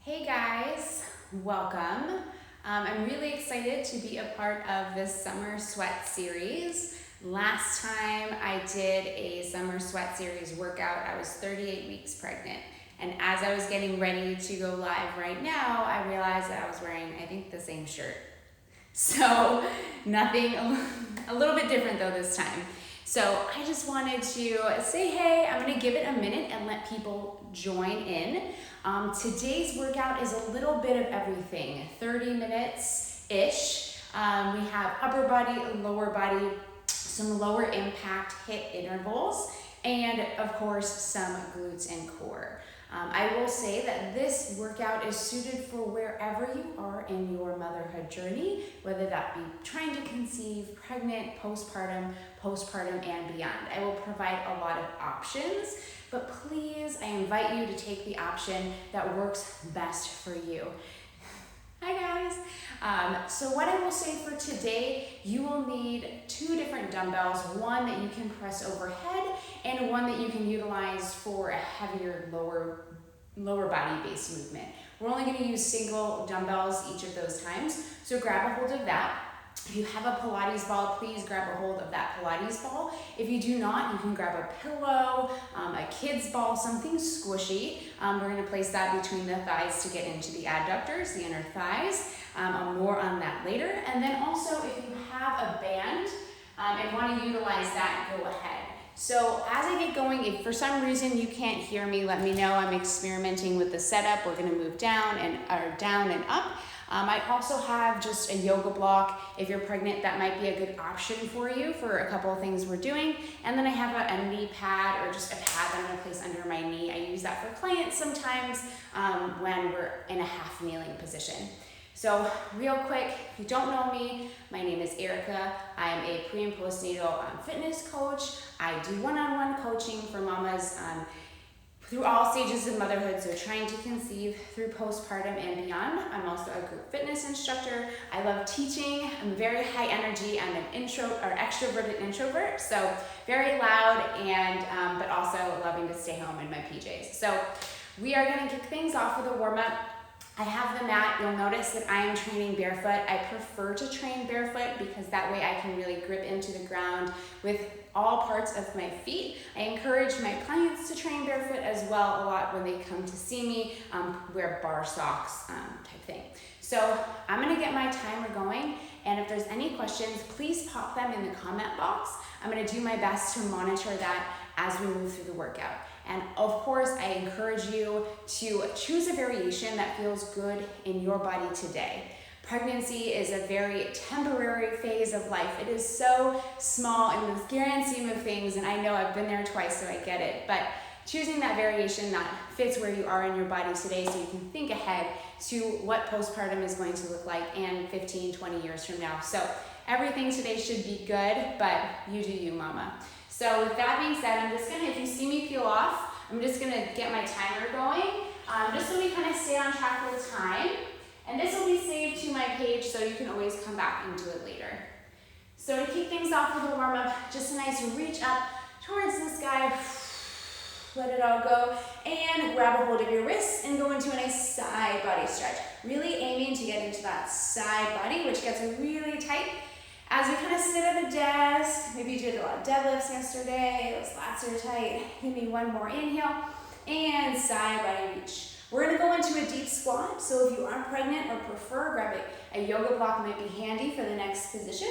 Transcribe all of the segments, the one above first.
Hey guys, welcome. I'm really excited to be a part of this summer sweat series. Last time I did a summer sweat series workout, I was 38 weeks pregnant. And as I was getting ready to go live right now, I realized that I was wearing, I think, the same shirt. So nothing, a little bit different though this time. So I just wanted to say, hey, I'm gonna give it a minute and let people join in. Today's workout is a little bit of everything, 30 minutes-ish. We have upper body, lower body, some lower impact HIIT intervals, and of course, some glutes and core. I will say that this workout is suited for wherever you are in your motherhood journey, whether that be trying to conceive, pregnant, postpartum, and beyond. I will provide a lot of options, but please, I invite you to take the option that works best for you. Hi guys. So what I will say for today, you will need 2 different dumbbells, one that you can press overhead and one that you can utilize for a heavier lower body based movement. We're only going to use single dumbbells each of those times, so grab a hold of that. If you have a Pilates ball, please grab a hold of that Pilates ball. If you do not, you can grab a pillow, a kid's ball, something squishy. We're going to place that between the thighs to get into the adductors, the inner thighs. More on that later. And then also, if you have a band and want to utilize that, go ahead. So as I get going, if for some reason you can't hear me, let me know. I'm experimenting with the setup. We're going to move down and up. I also have just a yoga block. If you're pregnant, that might be a good option for you for a couple of things we're doing. And then I have a knee pad or just a pad that I'm going to place under my knee. I use that for clients sometimes when we're in a half kneeling position. So real quick, if you don't know me, my name is Erica. I am a pre and postnatal fitness coach. I do one-on-one coaching for mamas through all stages of motherhood, so trying to conceive through postpartum and beyond. I'm also a group fitness instructor. I love teaching. I'm very high energy. I'm an extroverted introvert, so very loud and but also loving to stay home in my PJs. So we are going to kick things off with a warm-up. I have the mat. You'll notice that I am training barefoot. I prefer to train barefoot because that way I can really grip into the ground with all parts of my feet. I encourage my clients to train barefoot as well a lot when they come to see me, wear bar socks type thing. So I'm gonna get my timer going, and if there's any questions, please pop them in the comment box. I'm gonna do my best to monitor that as we move through the workout. And of course, I encourage you to choose a variation that feels good in your body today. Pregnancy is a very temporary phase of life. It is so small in the grand scheme of things, and I know I've been there twice, so I get it. But choosing that variation that fits where you are in your body today so you can think ahead to what postpartum is going to look like in 15, 20 years from now. So everything today should be good, but you do you, mama. So with that being said, I'm just gonna, if you see me peel off, I'm just gonna get my timer going, just so we kind of stay on track with time. And this will be saved to my page, so you can always come back and do it later. So to kick things off with a warm-up, just a nice reach up towards the sky, let it all go, and grab a hold of your wrists and go into a nice side body stretch. Really aiming to get into that side body, which gets really tight. As we kind of sit at the desk, maybe you did a lot of deadlifts yesterday, those lats are tight. Give me one more inhale, and side body reach. We're gonna go into a deep squat, so if you are pregnant or prefer, grab a yoga block might be handy for the next position.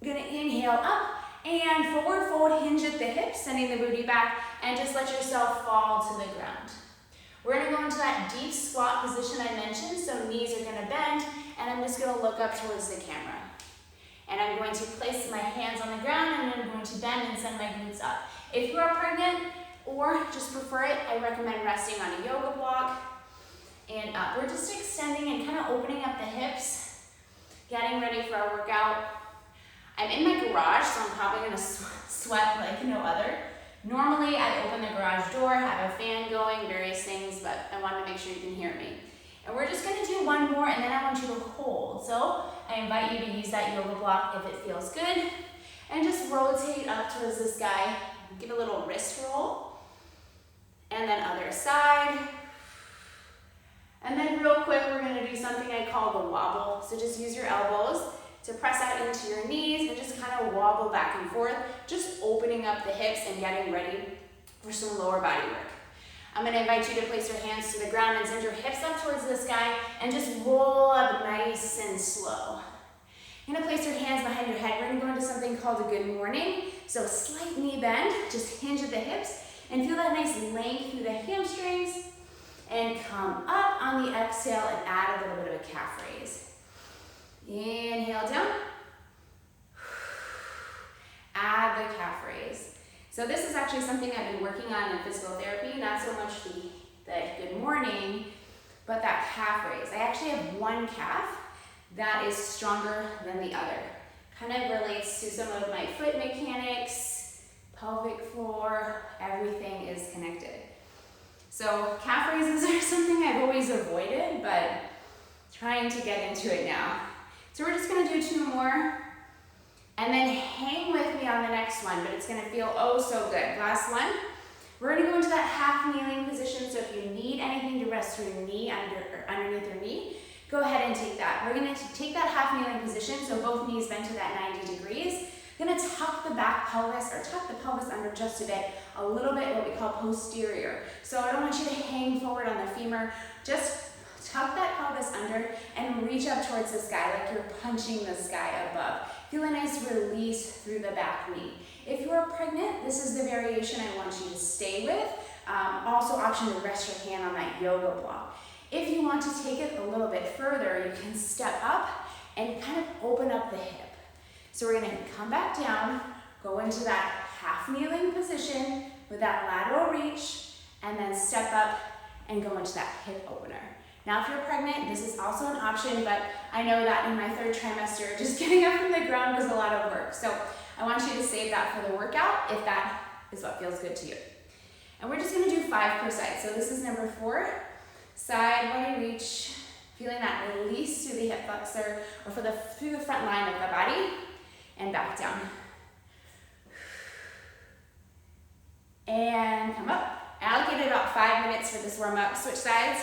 You're gonna inhale up, and forward fold, hinge at the hips, sending the booty back, and just let yourself fall to the ground. We're gonna go into that deep squat position I mentioned, so knees are gonna bend, and I'm just gonna look up towards the camera. And I'm going to place my hands on the ground, and I'm going to bend and send my glutes up. If you are pregnant or just prefer it, I recommend resting on a yoga block and up. We're just extending and kind of opening up the hips, getting ready for our workout. I'm in my garage, so I'm probably gonna sweat like no other. Normally, I open the garage door, have a fan going, various things, but I wanted to make sure you can hear me. And we're just gonna do one more, and then I want you to hold. So I invite you to use that yoga block if it feels good. And just rotate up towards the sky. Give a little wrist roll. And then other side. So just use your elbows to press out into your knees and just kind of wobble back and forth, just opening up the hips and getting ready for some lower body work. I'm going to invite you to place your hands to the ground and send your hips up towards the sky and just roll up nice and slow. You're going to place your hands behind your head. We're going to go into something called a good morning. So a slight knee bend, just hinge at the hips and feel that nice length through the hamstrings. And come up on the exhale and add a little bit of a calf raise. Inhale down. Add the calf raise. So this is actually something I've been working on in physical therapy, not so much the good morning, but that calf raise. I actually have one calf that is stronger than the other. Kind of relates to some of my foot mechanics, pelvic floor, everything is connected. So calf raises are something I've always avoided, but trying to get into it now. So we're just gonna do 2 more, and then hang with me on the next one, but it's gonna feel oh so good. Last one. We're gonna go into that half kneeling position, so if you need anything to rest your knee underneath your knee, go ahead and take that. We're gonna take that half kneeling position, so both knees bent to that 90 degrees. Gonna tuck the back pelvis, or tuck the pelvis under just a little bit, what we call posterior. So I don't want you to hang forward on the femur, just tuck that pelvis under and reach up towards the sky like you're punching the sky above. Feel a nice release through the back knee. If you are pregnant, this is the variation I want you to stay with. Also option to rest your hand on that yoga block. If you want to take it a little bit further, you can step up and kind of open up the hip. So we're gonna come back down, go into that half kneeling position with that lateral reach, and then step up and go into that hip opener. Now if you're pregnant, this is also an option, but I know that in my 3rd trimester, just getting up from the ground was a lot of work. So I want you to save that for the workout if that is what feels good to you. And we're just gonna do 5 per side. So this is number 4, side body reach, feeling that release through the hip flexor or through the front line of the body, and back down. And come up. Allocated about 5 minutes for this warm up. Switch sides.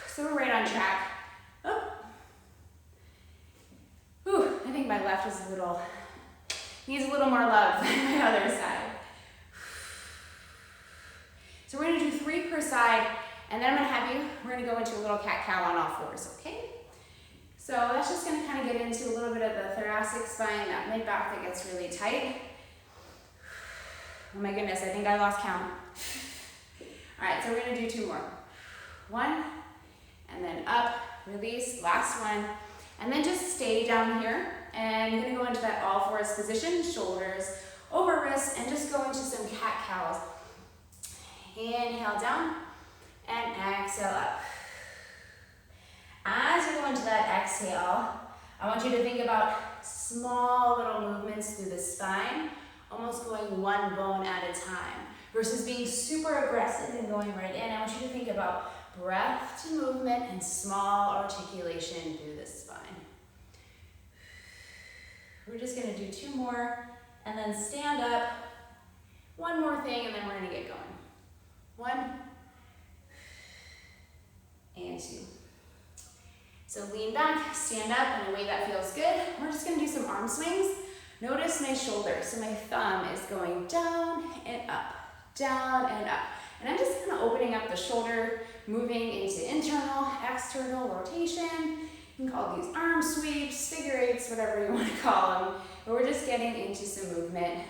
So we're right on track. Oh. Whew, I think my left is needs a little more love than my other side. So we're gonna do 3 per side, and then we're gonna go into a little cat-cow on all 4s, okay? So that's just gonna kind of get into a little bit of the thoracic spine, that mid-back that gets really tight. Oh my goodness, I think I lost count. All right, so we're gonna do 2 more. 1, and then up, release, last one. And then just stay down here, and you're gonna go into that all 4s position, shoulders over wrists, and just go into some cat-cows. Inhale down, and exhale up. As you go into that exhale, I want you to think about small little movements through the spine, almost going 1 bone at a time, versus being super aggressive and going right in. I want you to think about breath to movement and small articulation through the spine. We're just gonna do 2 more, and then stand up. 1 more thing, and then we're gonna get going. 1, and 2. So lean back, stand up in a way that feels good. We're just gonna do some arm swings. Notice my shoulders. So my thumb is going down and up, down and up. And I'm just kind of opening up the shoulder, moving into internal, external rotation. You can call these arm sweeps, figure 8s, whatever you want to call them. But we're just getting into some movement.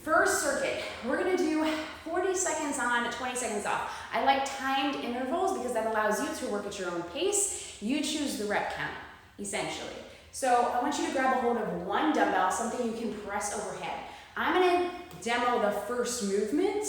First circuit, we're gonna do 40 seconds on, 20 seconds off. I like timed intervals because that allows you to work at your own pace. You choose the rep count, essentially. So I want you to grab a hold of 1 dumbbell, something you can press overhead. I'm gonna demo the first movement.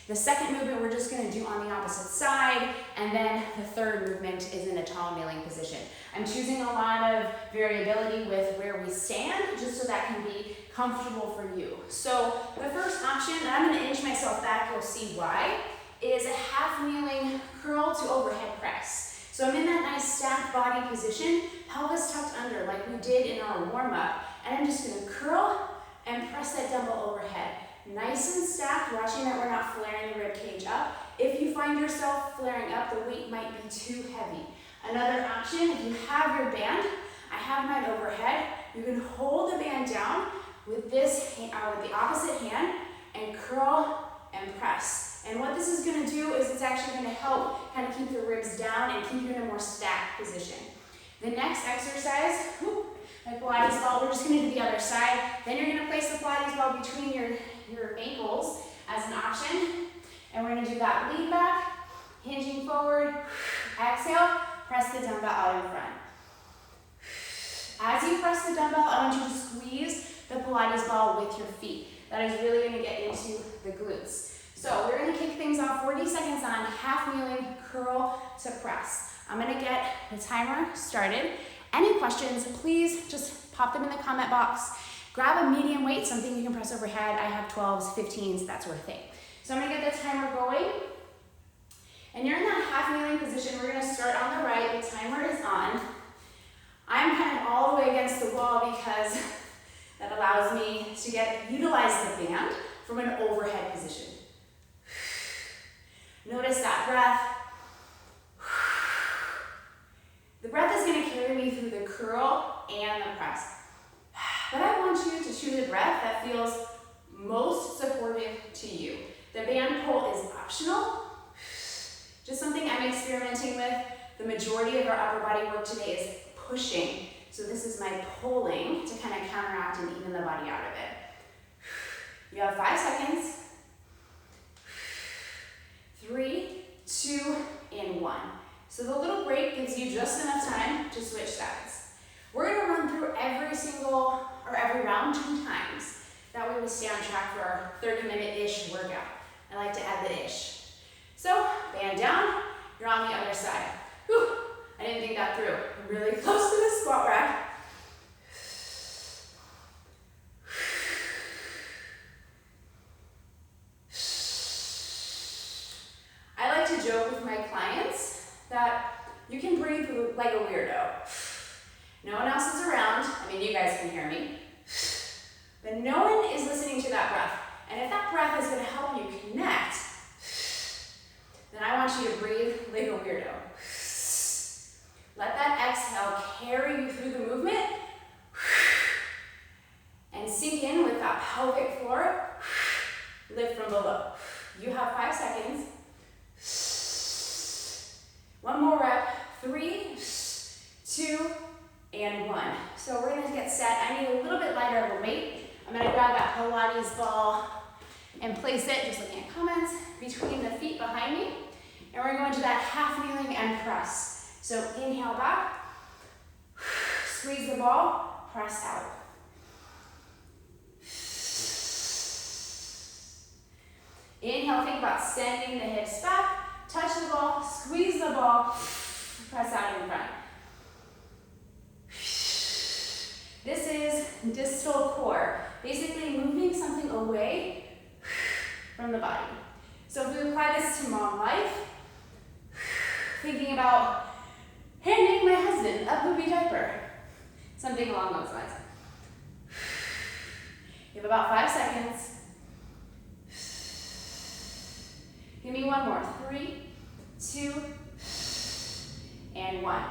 The second movement we're just gonna do on the opposite side, and then the third movement is in a tall kneeling position. I'm choosing a lot of variability with where we stand, just so that can be comfortable for you. So the first option, and I'm gonna inch myself back, you'll see why, is a half kneeling curl to overhead press. So I'm in that nice stacked body position, pelvis tucked under like we did in our warm up, and I'm just gonna curl and press that dumbbell overhead. Nice and stacked, watching that we're not flaring the rib cage up. If you find yourself flaring up, the weight might be too heavy. Another option, if you have your band, I have mine overhead, you can hold the band down with this with the opposite hand and curl and press. And what this is going to do is it's actually going to help kind of keep the ribs down and keep you in a more stacked position. The next exercise, my Pilates ball, we're just going to do the other side. Then you're going to place the Pilates ball between your ankles as an option. And we're going to do that lean back, hinging forward, exhale, press the dumbbell out in front. As you press the dumbbell, I want you to squeeze the Pilates ball with your feet. That is really going to get into the glutes. So we're going to kick things off 40 seconds on half kneeling, curl to press. I'm going to get the timer started. Any questions, please just pop them in the comment box. Grab a medium weight, something you can press overhead. I have 12s, 15s, that sort of thing. So I'm going to get the timer going. And you're in that half kneeling position. We're going to start on the right. The timer is on. I'm kind of all the way against the wall because that allows me to utilize the band from an overhead position. Notice that breath. The breath is going to carry me through the curl and the press. But I want you to choose a breath that feels most supportive to you. The band pull is optional. Just something I'm experimenting with. The majority of our upper body work today is pushing. So this is my pulling to kind of counteract and even the body out of it. You have 5 seconds. 3, 2, and 1. So the little break gives you just enough time to switch sides. We're going to run through every round 2 times. That way we stay on track for our 30-minute-ish workout. I like to add the ish. So, band down, you're on the other side. Whew, I didn't think that through. I'm really close to the squat rack. I like to joke with my clients that you can breathe like a weirdo. No one else is around. I mean, you guys can hear me. But no one is listening to that breath. And if that breath is going to help you connect, then I want you to breathe like a weirdo. Let that exhale carry you through the movement and sink in with that pelvic floor. Lift from below. You have 5 seconds. 1 more rep. 3, 2, and 1. So we're going to get set. I need a little bit lighter of a weight. I'm going to grab that Pilates ball and place it, just looking at comments, between the feet behind me. And we're going to that half kneeling and press. So inhale back, squeeze the ball, press out. Inhale, think about sending the hips back, touch the ball, squeeze the ball, press out in front. This is distal core, basically moving something away from the body. So if we apply this to mom life, thinking about handing my husband a poopy diaper, something along those lines. You have about 5 seconds. Give me 1 more. 3, 2, and 1.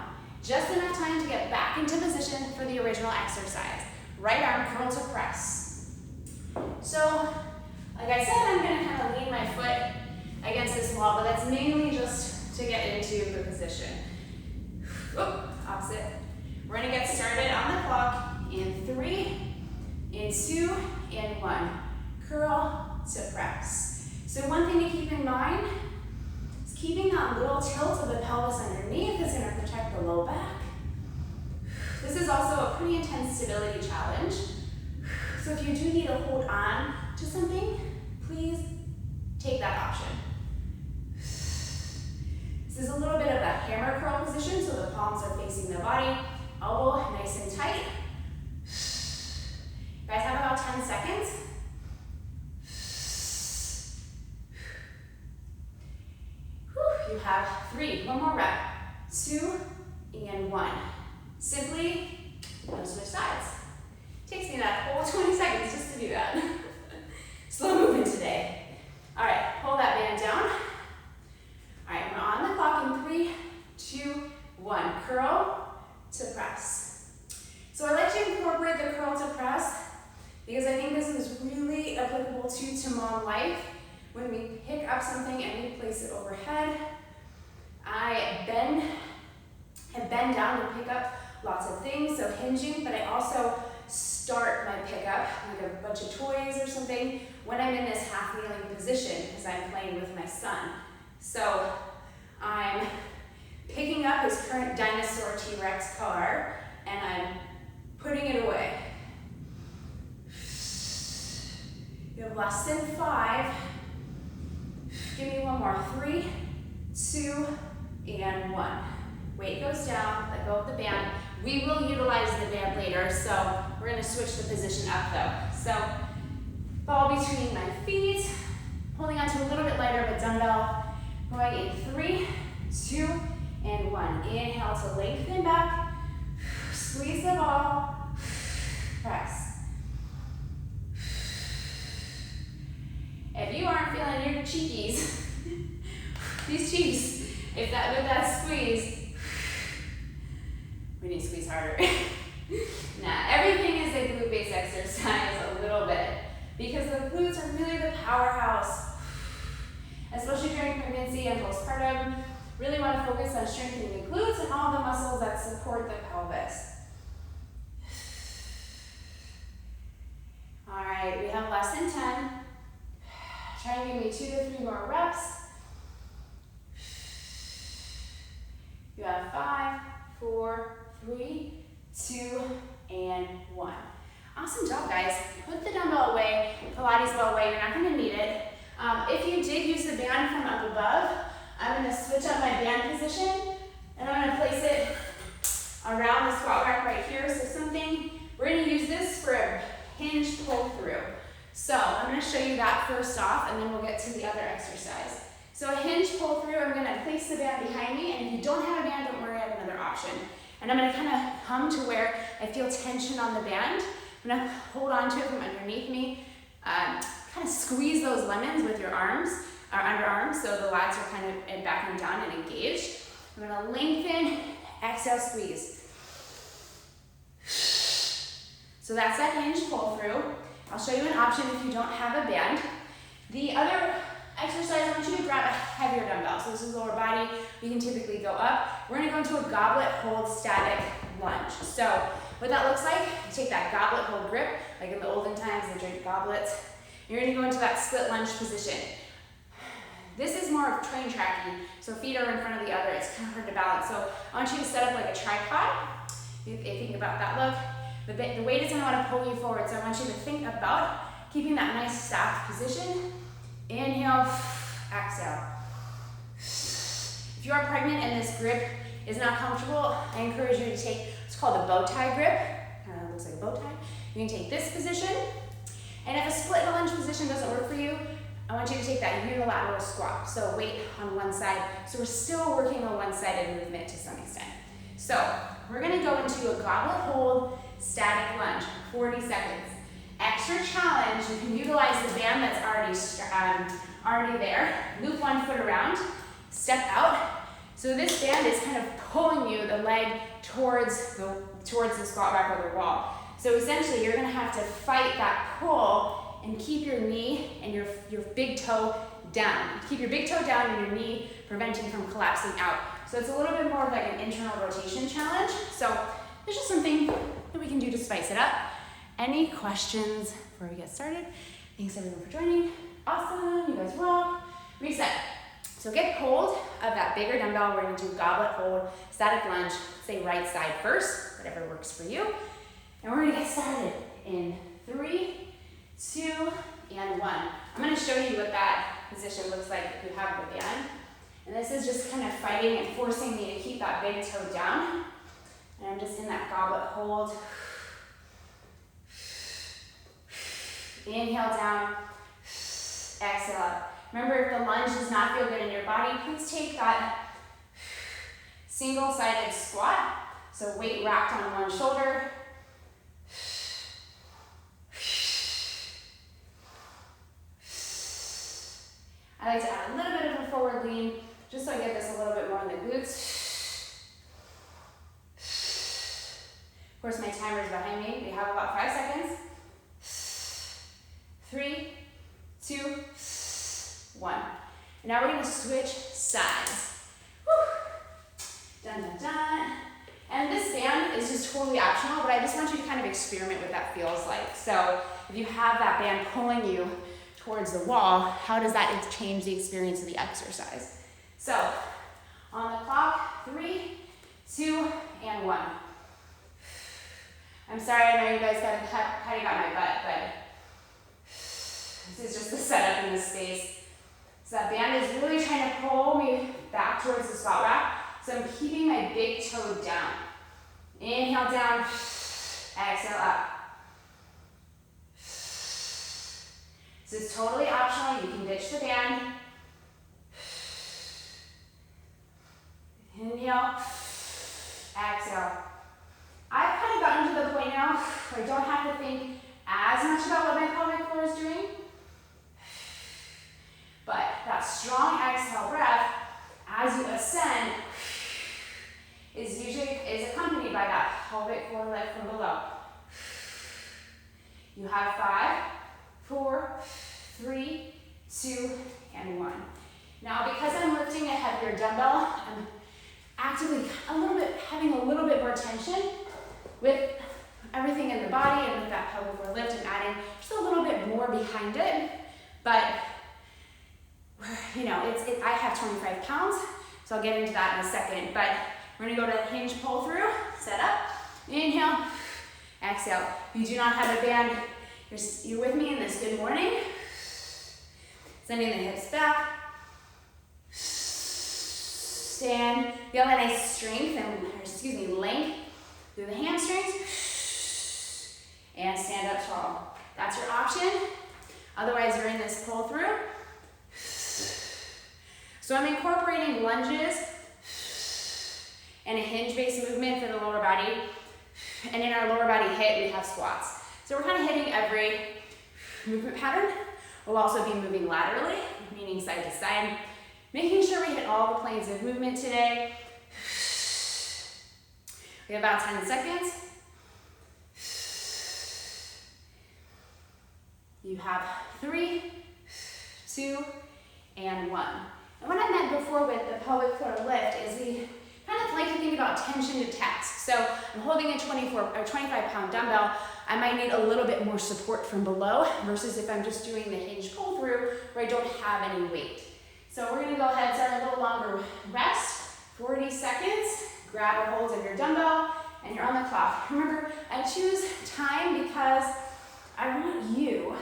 Just enough time to get back into position for the original exercise. Right arm curl to press. So, like I said, I'm going to kind of lean my foot against this wall, but that's mainly just to get into the position. Opposite. We're going to get started on the clock in 3, in 2, and 1. Curl to press. So one thing to keep in mind is keeping that little tilt of the pelvis underneath is going to protect the low back. This is also a pretty intense stability challenge. So if you do need to hold on to something, please take that option. This is a little bit of a hammer curl position, so the palms are facing the body, elbow nice and tight. You guys have about 10 seconds. Whew, you have 3, 1 more rep, 2, and 1. Simply, no switch sides. Takes me that whole 20 seconds just to do that. Slow movement today. All right, hold that band down. All right, we're on the clock in 3, 2, 1. of things, so hinging, but I also start my pickup, like a bunch of toys or something, when I'm in this half kneeling position because I'm playing with my son. So I'm picking up his current dinosaur T-Rex car and I'm putting it away. You have less than 5. Give me one more. 3, 2, and 1. Weight goes down, let go of the band. We will utilize the band later, so we're gonna switch the position up though. So, ball between my feet, holding onto a little bit lighter of a dumbbell, going in 3, 2, and 1. Inhale to lengthen back, squeeze the ball, press. If you aren't feeling your cheekies, these cheeks, with that squeeze, we need to squeeze harder. Nah, everything is a glute-based exercise a little bit because the glutes are really the powerhouse, especially during pregnancy and postpartum. Really want to focus on strengthening the glutes and all the muscles that support the pelvis. All right, we have less than 10. Try and give me 2 to 3 more reps. You have 5, 4, 3, 2, and 1. Awesome job, guys. Put the dumbbell away, Pilates ball away. You're not going to need it. If you did use the band from up above, I'm going to switch up my band position, and I'm going to place it around the squat rack right here. So we're going to use this for a hinge pull through. So I'm going to show you that first off, and then we'll get to the other exercise. So a hinge pull through, I'm going to place the band behind me, and if you don't have a band, don't worry, I have another option. And I'm going to kind of come to where I feel tension on the band. I'm going to hold on to it from underneath me, kind of squeeze those lemons with your arms, or underarms, so the lats are kind of backing down and engaged. I'm going to lengthen, exhale, squeeze. So that's that hinge pull through. I'll show you an option if you don't have a band. The other exercise, I want you to grab a heavier dumbbell. So this is lower body. We can typically go up. We're going to go into a goblet hold static lunge. So what that looks like, you take that goblet hold grip, like in the olden times, they drank goblets. You're going to go into that split lunge position. This is more of train tracking, so feet are in front of the other. It's kind of hard to balance. So I want you to set up like a tripod. If you think about that look. The weight is going to want to pull you forward, so I want you to think about keeping that nice stacked position. Inhale, exhale. If you are pregnant and this grip is not comfortable, I encourage you to take what's called a bow tie grip. Looks like a bow tie. You can take this position, and if a split in a lunge position doesn't work for you, I want you to take that unilateral squat. So weight on one side. So we're still working a one-sided movement to some extent. So we're going to go into a goblet hold static lunge, 40 seconds. Extra challenge, you can utilize the band that's already there. Loop one foot around, step out. So this band is kind of pulling you, the leg, towards the squat rack or the wall. So essentially, you're gonna have to fight that pull and keep your knee and your big toe down. Keep your big toe down and your knee preventing from collapsing out. So it's a little bit more of like an internal rotation challenge. So it's just something that we can do to spice it up. Any questions before we get started? Thanks everyone for joining. Awesome, you guys rock. Reset. So get hold of that bigger dumbbell. We're gonna do goblet hold, static lunge, say right side first, whatever works for you. And we're gonna get started in 3, 2, and 1. I'm gonna show you what that position looks like if you have the band. And this is just kind of fighting and forcing me to keep that big toe down. And I'm just in that goblet hold. Inhale down, exhale up. Remember, if the lunge does not feel good in your body, please take that single-sided squat. So weight wrapped on one shoulder. I like to add a little bit of a forward lean, just so I get this a little bit more in the glutes. Of course, my timer is behind me. We have about 5 seconds. 3, 2, 1. And now we're going to switch sides. Whew. Dun, dun, dun. And this band is just totally optional, but I just want you to kind of experiment what that feels like. So if you have that band pulling you towards the wall, how does that change the experience of the exercise? So on the clock, 3, 2, and 1. I'm sorry, I know you guys kind of got my butt, but this is just the setup in this space. So that band is really trying to pull me back towards the squat rack. So I'm keeping my big toe down. Inhale down, exhale up. This is totally optional. You can ditch the band. Inhale, exhale. I've kind of gotten to the point now where I don't have to think as much about what my pelvic floor is doing. But that strong exhale breath as you ascend is accompanied by that pelvic floor lift from below. You have 5, 4, 3, 2, and 1. Now, because I'm lifting a heavier dumbbell, I'm actively having a little bit more tension with everything in the body and with that pelvic floor lift and adding just a little bit more behind it. But you know, I have 25 pounds, so I'll get into that in a second. But we're gonna go to the hinge pull through, set up, inhale, exhale. If you do not have a band, you're with me in this. Good morning. Sending the hips back. Stand, feel that nice strength length through the hamstrings. And stand up tall. That's your option. Otherwise, you're in this pull through. So I'm incorporating lunges and a hinge-based movement for the lower body. And in our lower body HIIT, we have squats. So we're kind of hitting every movement pattern. We'll also be moving laterally, meaning side to side, making sure we hit all the planes of movement today. We have about 10 seconds. You have 3, 2, and 1. And what I meant before with the pelvic floor lift is we kind of like to think about tension to task. So I'm holding a 25 pound dumbbell. I might need a little bit more support from below versus if I'm just doing the hinge pull through where I don't have any weight. So we're gonna go ahead and start a little longer rest, 40 seconds. Grab a hold of your dumbbell and you're on the clock. Remember, I choose time because I want you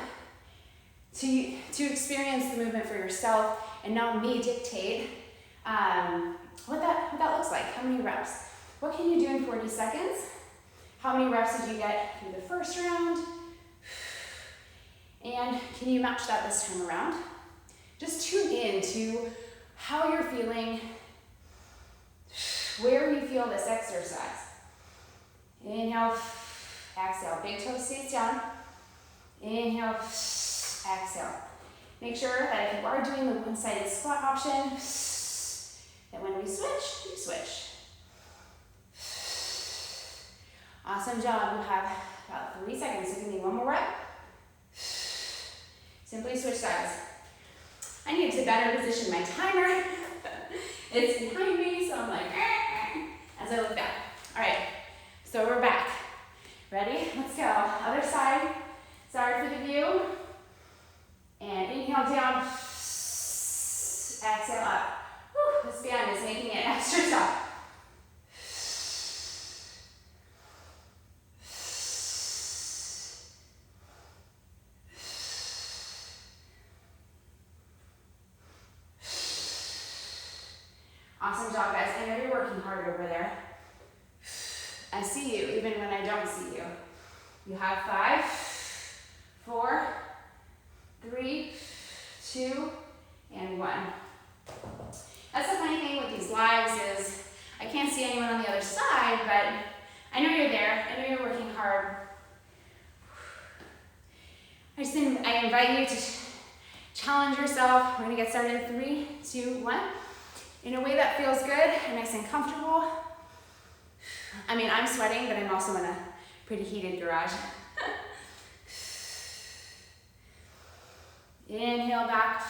to experience the movement for yourself and not me dictate what that looks like. How many reps? What can you do in 40 seconds? How many reps did you get through the first round? And can you match that this time around? Just tune in to how you're feeling, where you feel this exercise. Inhale, exhale. Big toe stays down. Inhale, exhale. Make sure that if you are doing the one-sided squat option, that when we switch, you switch. Awesome job. You have about 3 seconds. So give me one more rep. Simply switch sides. I need to better position my timer. It's behind me, so I'm like, as I look back. All right, so we're back. Ready? Let's go. Other side. Sorry for the view. And inhale down. Exhale up. Whew, this band is making it extra tough. Awesome job, guys. I know you're working hard over there. I see you, even when I don't see you. You have 5, 4, 3, 2, and 1. That's the funny thing with these lives is I can't see anyone on the other side, but I know you're there. I know you're working hard. I invite you to challenge yourself. We're gonna get started in 3, 2, 1. In a way that feels good and nice and comfortable. I mean, I'm sweating, but I'm also in a pretty heated garage. Inhale back,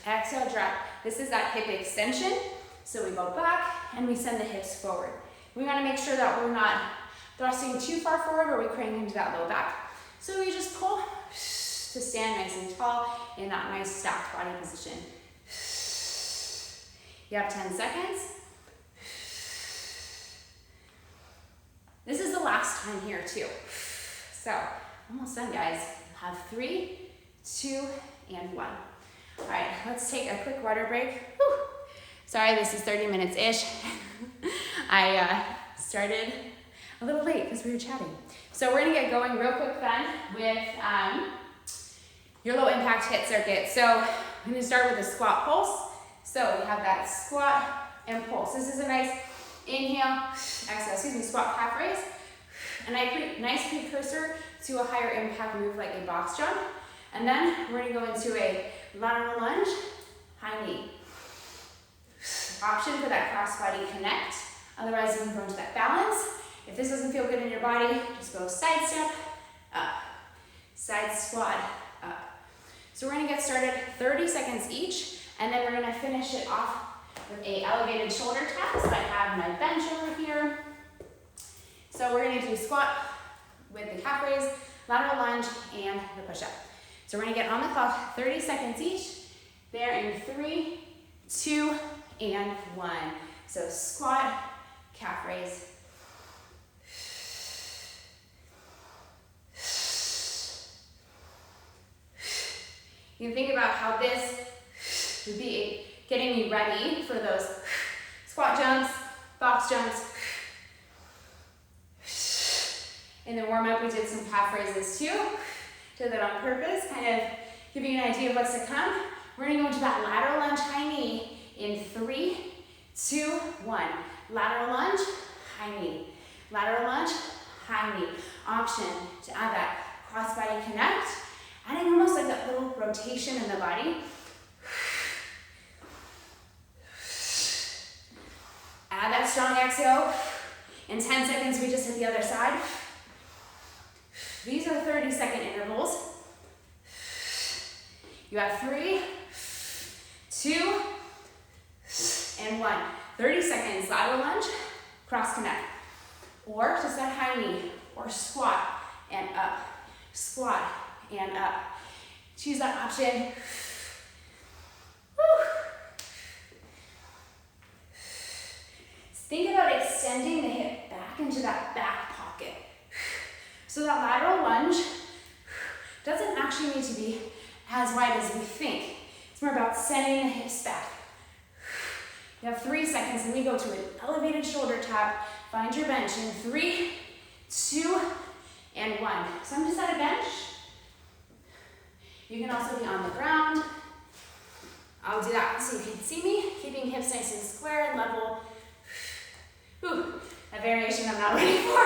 exhale, drop. This is that hip extension. So we go back and we send the hips forward. We wanna make sure that we're not thrusting too far forward where we crank into that low back. So we just pull to stand nice and tall in that nice stacked body position. You have 10 seconds. This is the last time here too. So, almost done, guys. Have 3, 2, and 1. All right, let's take a quick water break. Whew. Sorry, this is 30 minutes-ish. I started a little late because we were chatting. So we're gonna get going real quick then with your low impact HIIT circuit. So I'm gonna start with a squat pulse. So we have that squat and pulse. This is a nice inhale, exhale, squat calf raise. A nice precursor to a higher impact move like a box jump. And then we're gonna go into a lateral lunge, high knee. Option for that cross body connect. Otherwise you can go into that balance. If this doesn't feel good in your body, just go side step, up, side squat, up. So we're gonna get started 30 seconds each, and then we're gonna finish it off with a elevated shoulder tap. So I have my bench over here. So we're gonna do squat with the calf raise, lateral lunge, and the push-up. So we're gonna get on the clock 30 seconds each. There in 3, 2, and 1. So squat, calf raise. You can think about how this would be getting you ready for those squat jumps, box jumps. In the warm-up, we did some calf raises too. Did that on purpose, kind of giving you an idea of what's to come. We're gonna go into that lateral lunge high knee in 3, 2, 1. Lateral lunge, high knee. Lateral lunge, high knee. Option to add that cross body connect, adding almost like that little rotation in the body. Add that strong exhale. In 10 seconds, we just hit the other side. These are 30-second intervals. You have 3, 2, and 1. 30 seconds, lateral lunge, cross connect. Or just that high knee, or squat and up. Squat and up. Choose that option. Woo. Think about extending the hip back into that back pocket. So that lateral lunge doesn't actually need to be as wide as we think. It's more about sending the hips back. You have 3 seconds, and we go to an elevated shoulder tap. Find your bench in 3, 2, and 1. So I'm just at a bench. You can also be on the ground. I'll do that so you can see me, keeping hips nice and square and level. Whew, a variation I'm not ready for.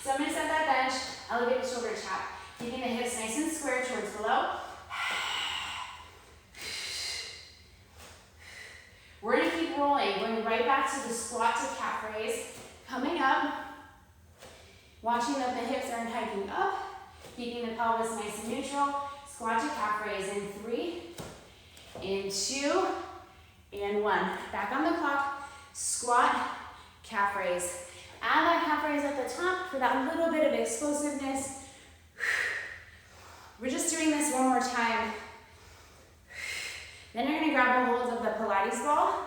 So I'm gonna set that bench, elevated shoulder tap, keeping the hips nice and square towards below. We're gonna keep rolling, going right back to the squat to calf raise, coming up, watching that the hips aren't hiking up, keeping the pelvis nice and neutral. Squat to calf raise in 3, in 2, and 1. Back on the clock, squat, calf raise. Add that calf raise at the top for that little bit of explosiveness. We're just doing this one more time. Then you're gonna grab a hold of the Pilates ball,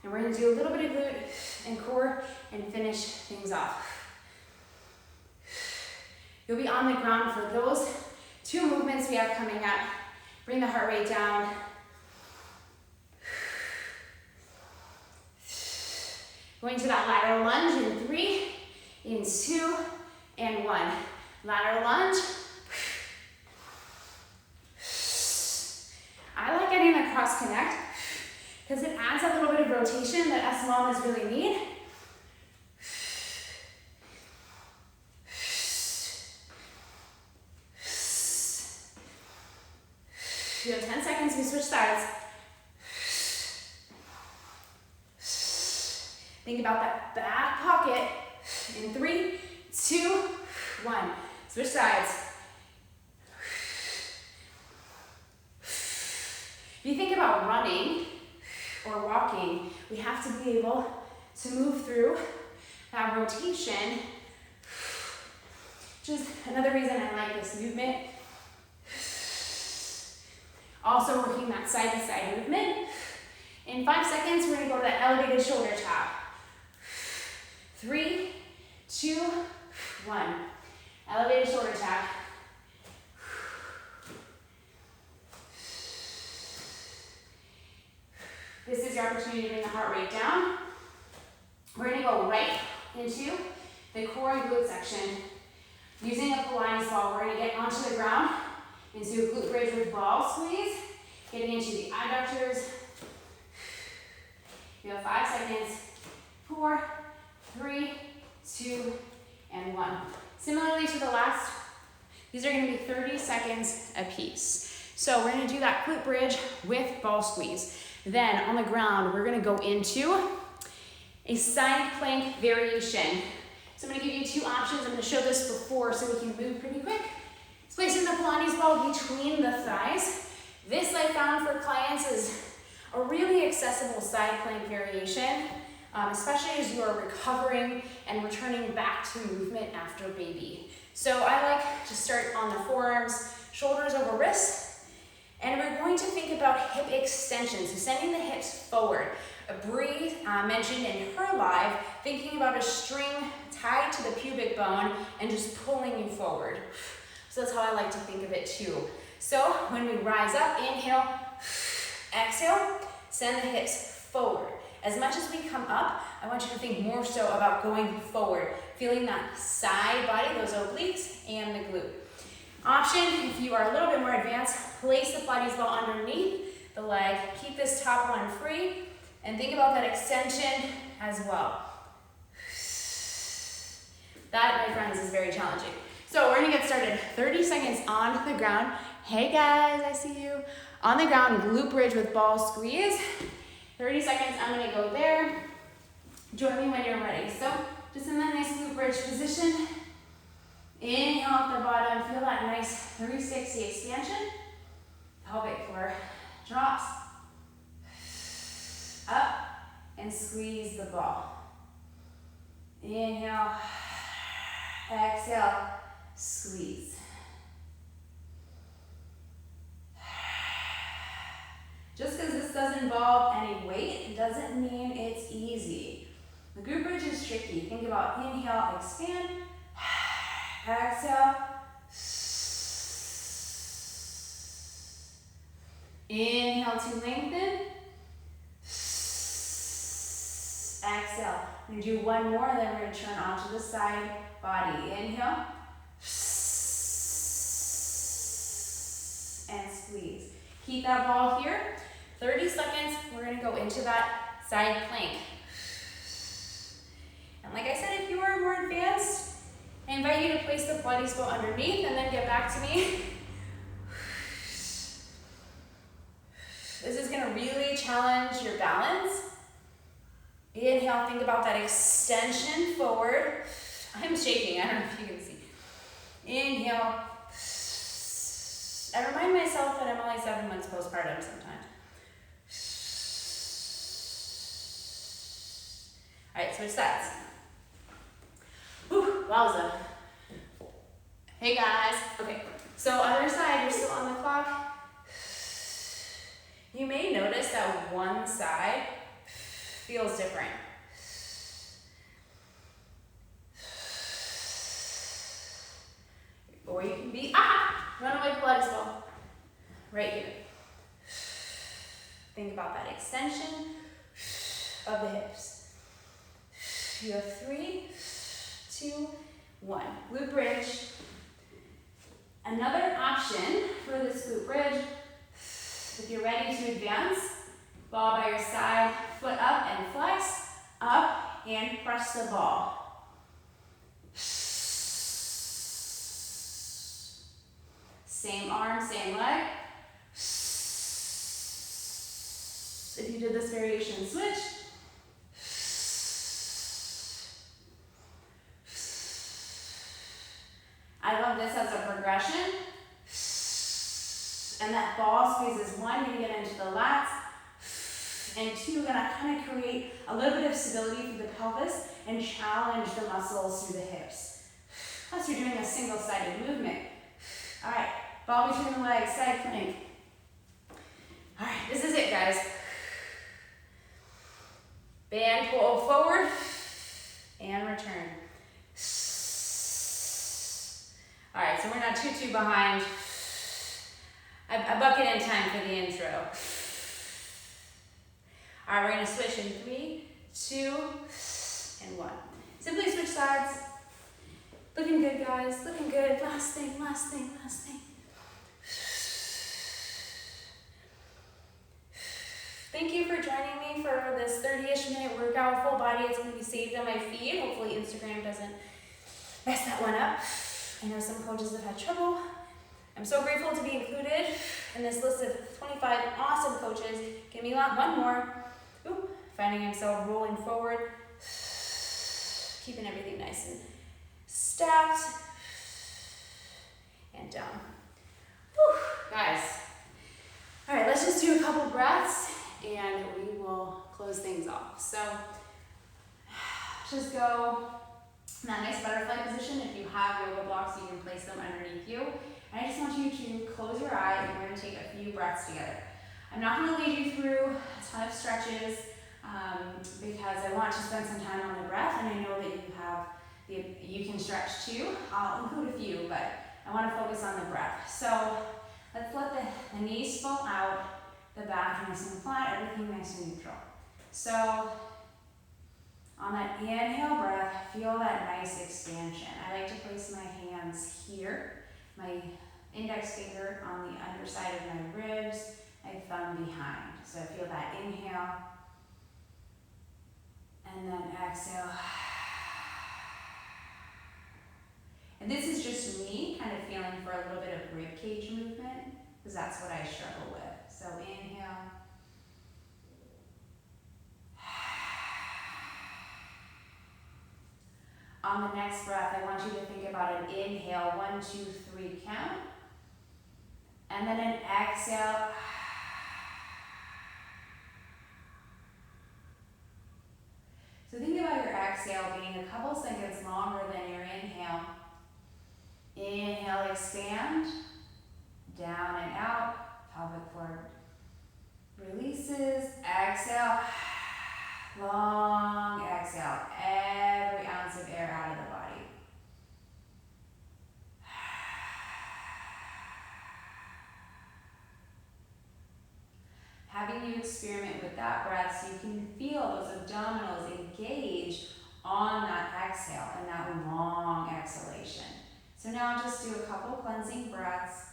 and we're gonna do a little bit of glute and core and finish things off. You'll be on the ground for those 2 movements we have coming up. Bring the heart rate down. Going to that lateral lunge in 3, in 2, and 1. Lateral lunge. I like getting the cross connect because it adds a little bit of rotation that us mamas really need. You have 10 seconds, we switch sides. Think about that back pocket in 3, 2, 1. Switch sides. If you think about running or walking, we have to be able to move through that rotation which is another reason I like this movement. Also working that side-to-side movement. In 5 seconds, we're gonna go to that elevated shoulder tap. 3, 2, 1. Elevated shoulder tap. This is your opportunity to bring the heart rate down. We're gonna go right into the core and glute section. Using a Pilates ball, we're gonna get onto the ground into a glute bridge with ball squeeze, getting into the adductors. You have 5 seconds. 4, 3, 2, and 1. Similarly to the last, these are gonna be 30 seconds a piece. So we're gonna do that glute bridge with ball squeeze. Then on the ground, we're gonna go into a side plank variation. So I'm gonna give you 2 options. I'm gonna show this before so we can move pretty quick. It's placing the Pilates ball between the thighs. This I found for clients is a really accessible side plank variation, especially as you are recovering and returning back to movement after baby. So I like to start on the forearms, shoulders over wrists, and we're going to think about hip extension, so sending the hips forward. Bree mentioned in her live, thinking about a string tied to the pubic bone and just pulling you forward. So that's how I like to think of it too. So when we rise up, inhale, exhale, send the hips forward. As much as we come up, I want you to think more so about going forward, feeling that side body, those obliques, and the glute. Option, if you are a little bit more advanced, place the Pilates ball underneath the leg, keep this top one free, and think about that extension as well. That, my friends, is very challenging. So we're gonna get started. 30 seconds on the ground. Hey guys, I see you. On the ground, glute bridge with ball squeeze. 30 seconds, I'm gonna go there. Join me when you're ready. So just in that nice glute bridge position. Inhale at the bottom, feel that nice 360 expansion. Pelvic floor drops. Up and squeeze the ball. Inhale, exhale, squeeze. Just because this doesn't involve any weight, it doesn't mean it's easy. The glute bridge is tricky. Think about inhale, expand, exhale, inhale to lengthen, exhale. We're going to do one more, and then we're going to turn onto the side body. Inhale, and squeeze. Keep that ball here. 30 seconds, we're going to go into that side plank. And like I said, if you are more advanced, I invite you to place the Pilates ball underneath and then get back to me. This is going to really challenge your balance. Inhale, think about that extension forward. I'm shaking, I don't know if you can see. Inhale. I remind myself that I'm only 7 months postpartum sometimes. All right, switch sides. Whew, wowza. Hey guys. Okay, so other side, you're still on the clock. You may notice that one side feels different. Or you can be, runaway Pilates ball. Right here. Think about that extension of the hips. You have 3, 2, 1. Glute bridge. Another option for this glute bridge, if you're ready to advance, ball by your side, foot up and flex, up and press the ball. Same arm, same leg. If you did this variation, switch. I love this as a progression. And that ball squeeze is 1, you're gonna get into the lats. And 2, gonna kind of create a little bit of stability through the pelvis and challenge the muscles through the hips. Plus you're doing a single-sided movement. All right, ball between the legs, side plank. All right, this is it, guys. Band, pull forward, and return. All right, so we're not too behind. I bucket in time for the intro. All right, we're gonna switch in 3, 2, and 1. Simply switch sides. Looking good, guys, looking good. Last thing, last thing, last thing. Thank you for joining me for this 30-ish minute workout, full body. It's going to be saved on my feed. Hopefully Instagram doesn't mess that one up. I know some coaches have had trouble. I'm so grateful to be included in this list of 25 awesome coaches. Give me one more. Ooh, finding himself rolling forward. Keeping everything nice and stacked. And down. Whew, guys. All right, let's just do a couple breaths and we will close things off. So just go in that nice butterfly position. If you have yoga blocks, you can place them underneath you. And I just want you to close your eyes and we're going to take a few breaths together. I'm not going to lead you through a ton of stretches because I want to spend some time on the breath, and I know that you can stretch too. I'll include a few, but I want to focus on the breath. So let's let the knees fall out, the back nice and flat, everything nice and neutral. So on that inhale breath, feel that nice expansion. I like to place my hands here, my index finger on the underside of my ribs, my thumb behind. So feel that inhale, and then exhale. And this is just me kind of feeling for a little bit of rib cage movement, because that's what I struggle with. So inhale. On the next breath, I want you to think about an inhale, 1, 2, 3 count. And then an exhale. So think about your exhale being a couple seconds longer than your inhale. Inhale, expand, down and out, pelvic floor releases, exhale, long exhale, every ounce of air out of the body. Having you experiment with that breath so you can feel those abdominals engage on that exhale and that long exhalation. So now just do a couple cleansing breaths.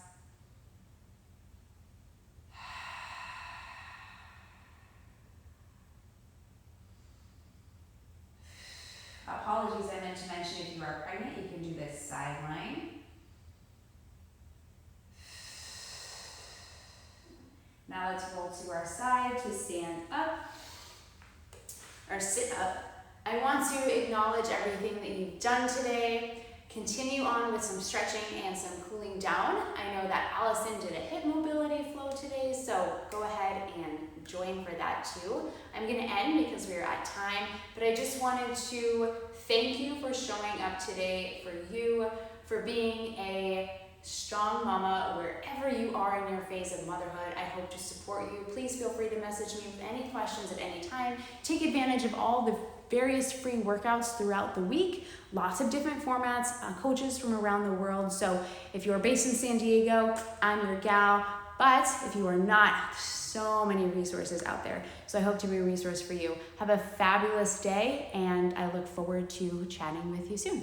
Apologies, I meant to mention if you are pregnant, you can do this sideline. Now let's roll to our side to stand up or sit up. I want to acknowledge everything that you've done today. Continue on with some stretching and some cooling down. I know that Allison did a hip mobility flow today, so go ahead and join for that too. I'm gonna end because we're at time, but I just wanted to thank you for showing up today, for you, for being a strong mama wherever you are in your phase of motherhood. I hope to support you. Please feel free to message me with any questions at any time. Take advantage of all the various free workouts throughout the week, lots of different formats, coaches from around the world. So if you're based in San Diego, I'm your gal, but if you are not, so many resources out there. So I hope to be a resource for you. Have a fabulous day, and I look forward to chatting with you soon.